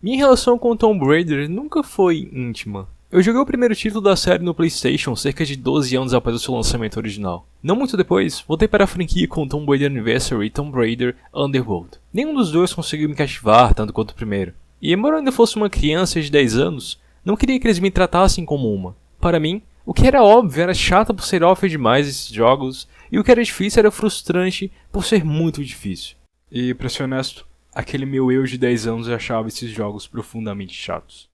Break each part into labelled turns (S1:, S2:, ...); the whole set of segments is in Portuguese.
S1: Minha relação com Tomb Raider nunca foi íntima. Eu joguei o primeiro título da série no PlayStation cerca de 12 anos após o seu lançamento original. Não muito depois, voltei para a franquia com Tomb Raider Anniversary e Tomb Raider Underworld. Nenhum dos dois conseguiu me cativar tanto quanto o primeiro. E embora eu ainda fosse uma criança de 10 anos, não queria que eles me tratassem como uma. Para mim, o que era óbvio era chato por ser óbvio demais esses jogos, e o que era difícil era frustrante por ser muito difícil. E, pra ser honesto, aquele meu eu de 10 anos achava esses jogos profundamente chatos.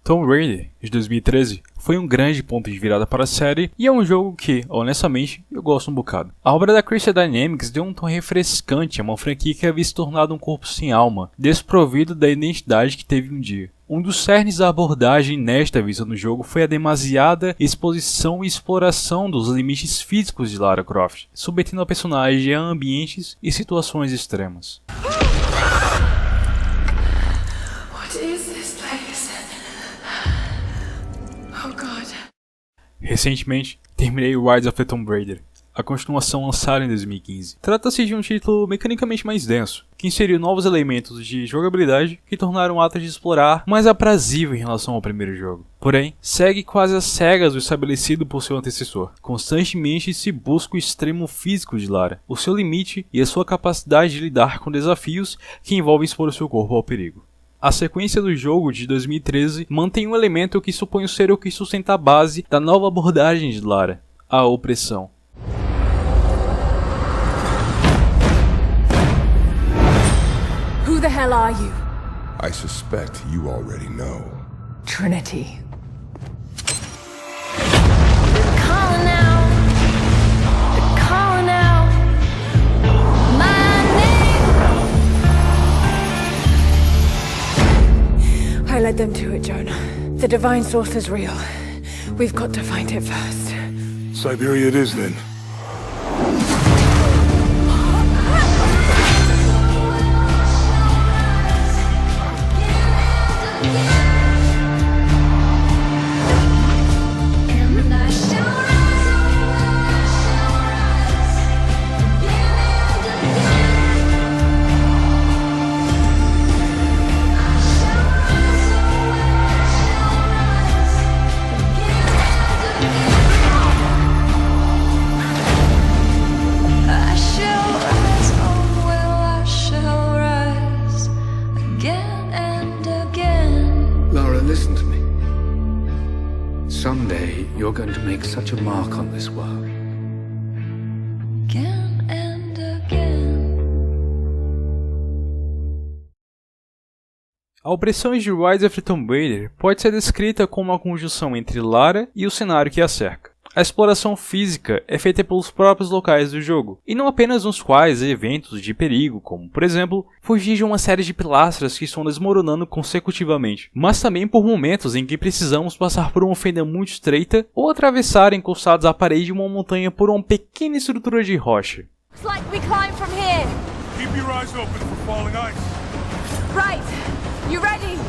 S1: Tomb Raider, de 2013, foi um grande ponto de virada para a série e é um jogo que, honestamente, eu gosto um bocado. A obra da Crystal Dynamics deu um tom refrescante a uma franquia que havia se tornado um corpo sem alma, desprovido da identidade que teve um dia. Um dos cernes da abordagem nesta vista no jogo foi a demasiada exposição e exploração dos limites físicos de Lara Croft, submetendo a personagem a ambientes e situações extremas. Recentemente, terminei o Rise of the Tomb Raider, a continuação lançada em 2015. Trata-se de um título mecanicamente mais denso, que inseriu novos elementos de jogabilidade que tornaram o ato de explorar mais aprazível em relação ao primeiro jogo. Porém, segue quase às cegas o estabelecido por seu antecessor. Constantemente se busca o extremo físico de Lara, o seu limite e a sua capacidade de lidar com desafios que envolvem expor o seu corpo ao perigo. A sequência do jogo de 2013 mantém um elemento que suponho ser o que sustenta a base da nova abordagem de Lara, a opressão.
S2: Who the hell are you?
S3: I suspect you already know.
S2: Trinity. I led them to it, Jonah. The divine source is real. We've got to find it first.
S3: Siberia it is then.
S4: Listen to me. Someday you're going to make such a mark on this world.
S2: Again and again.
S1: A opressão de Rise of the Tomb Raider pode ser descrita como uma conjunção entre Lara e o cenário que a cerca. A exploração física é feita pelos próprios locais do jogo, e não apenas nos quais há eventos de perigo, como, por exemplo, fugir de uma série de pilastras que estão desmoronando consecutivamente, mas também por momentos em que precisamos passar por uma fenda muito estreita ou atravessar encostados à parede de uma montanha por uma pequena estrutura de rocha.
S2: It's like we climb from here.
S3: Keep your eyes open for falling ice.
S2: Right. You ready?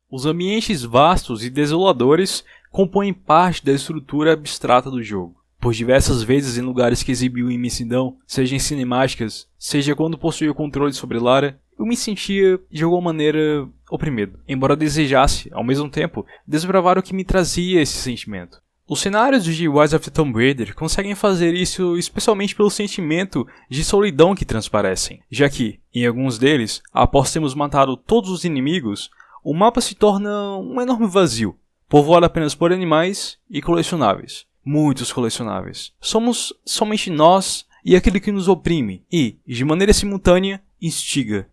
S1: Os ambientes vastos e desoladores compõem parte da estrutura abstrata do jogo. Por diversas vezes em lugares que exibiam imensidão, seja em cinemáticas, seja quando possuía o controle sobre Lara, eu me sentia, de alguma maneira, oprimido. Embora desejasse, ao mesmo tempo, desbravar o que me trazia esse sentimento. Os cenários de Rise of the Tomb Raider conseguem fazer isso especialmente pelo sentimento de solidão que transparecem, já que, em alguns deles, após termos matado todos os inimigos, o mapa se torna um enorme vazio, povoado apenas por animais e colecionáveis. Muitos colecionáveis. Somos somente nós e aquele que nos oprime e, de maneira simultânea, instiga.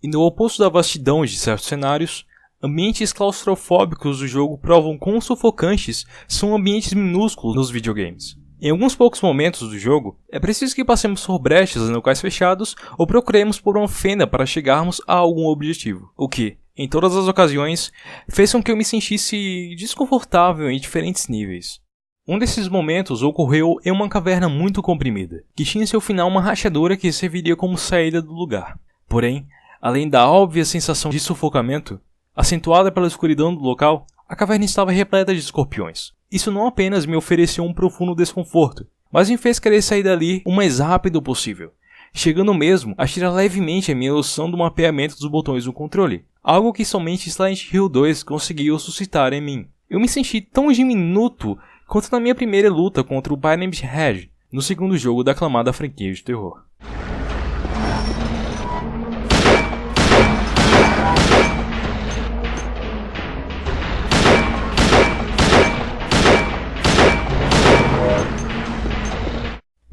S1: E no oposto da vastidão de certos cenários, ambientes claustrofóbicos do jogo provam quão sufocantes são ambientes minúsculos nos videogames. Em alguns poucos momentos do jogo, é preciso que passemos por brechas em locais fechados ou procuremos por uma fenda para chegarmos a algum objetivo, o que, em todas as ocasiões, fez com que eu me sentisse desconfortável em diferentes níveis. Um desses momentos ocorreu em uma caverna muito comprimida, que tinha em seu final uma rachadura que serviria como saída do lugar. Porém, além da óbvia sensação de sufocamento, acentuada pela escuridão do local, a caverna estava repleta de escorpiões. Isso não apenas me ofereceu um profundo desconforto, mas me fez querer sair dali o mais rápido possível, chegando mesmo a tirar levemente a minha noção do mapeamento dos botões do controle, algo que somente Silent Hill 2 conseguiu suscitar em mim. Eu me senti tão diminuto quanto na minha primeira luta contra o Pyramid Head, no segundo jogo da aclamada franquia de terror.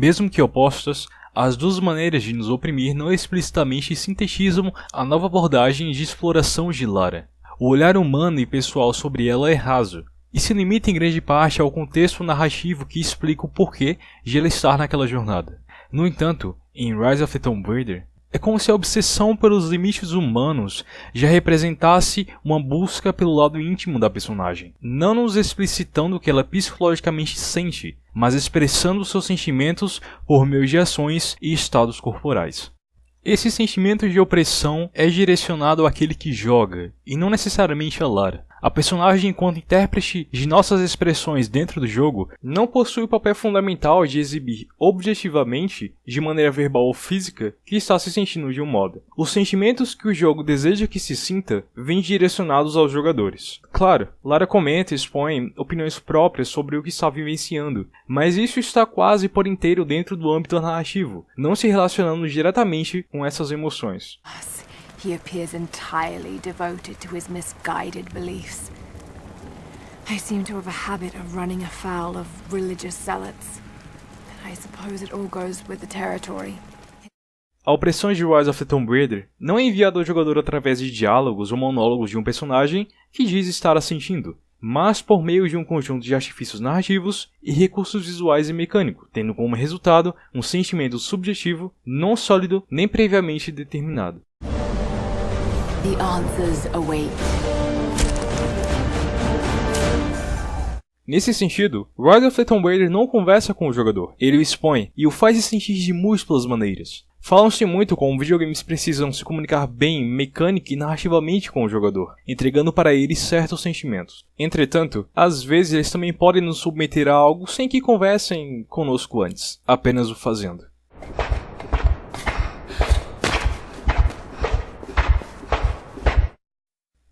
S1: Mesmo que opostas, as duas maneiras de nos oprimir não explicitamente sintetizam a nova abordagem de exploração de Lara. O olhar humano e pessoal sobre ela é raso, e se limita em grande parte ao contexto narrativo que explica o porquê de ela estar naquela jornada. No entanto, em Rise of the Tomb Raider, é como se a obsessão pelos limites humanos já representasse uma busca pelo lado íntimo da personagem, não nos explicitando o que ela psicologicamente sente, mas expressando seus sentimentos por meio de ações e estados corporais. Esse sentimento de opressão é direcionado àquele que joga, e não necessariamente a Lara. A personagem, enquanto intérprete de nossas expressões dentro do jogo, não possui o papel fundamental de exibir objetivamente, de maneira verbal ou física, que está se sentindo de um modo. Os sentimentos que o jogo deseja que se sinta vêm direcionados aos jogadores. Claro, Lara comenta e expõe opiniões próprias sobre o que está vivenciando, mas isso está quase por inteiro dentro do âmbito narrativo, não se relacionando diretamente com essas emoções.
S2: He appears entirely devoted to his misguided beliefs. I seem to have a habit of running afoul of religious zealots. I suppose it all goes with the territory.
S1: A opressão de Rise of the Tomb Raider não é enviada ao jogador através de diálogos ou monólogos de um personagem que diz estar a sentindo, mas por meio de um conjunto de artifícios narrativos e recursos visuais e mecânicos, tendo como resultado um sentimento subjetivo, não sólido nem previamente determinado.
S2: The answers await.
S1: Nesse sentido, Rise of the Tomb Raider não conversa com o jogador, ele o expõe e o faz se sentir de múltiplas maneiras. Falam-se muito como videogames precisam se comunicar bem, mecânica e narrativamente com o jogador, entregando para ele certos sentimentos. Entretanto, às vezes eles também podem nos submeter a algo sem que conversem conosco antes, apenas o fazendo.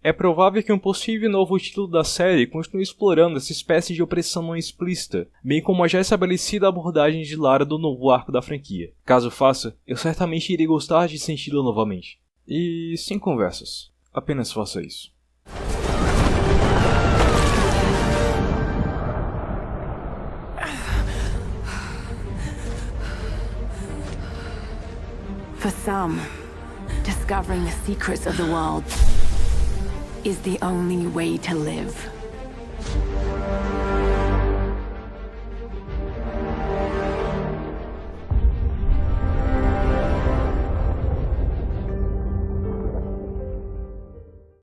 S1: É provável que um possível novo título da série continue explorando essa espécie de opressão não explícita, bem como a já estabelecida abordagem de Lara do novo arco da franquia. Caso faça, eu certamente irei gostar de senti-la novamente. E sem conversas, apenas faça isso.
S2: For some, discovering the secrets of the world is the only way to live.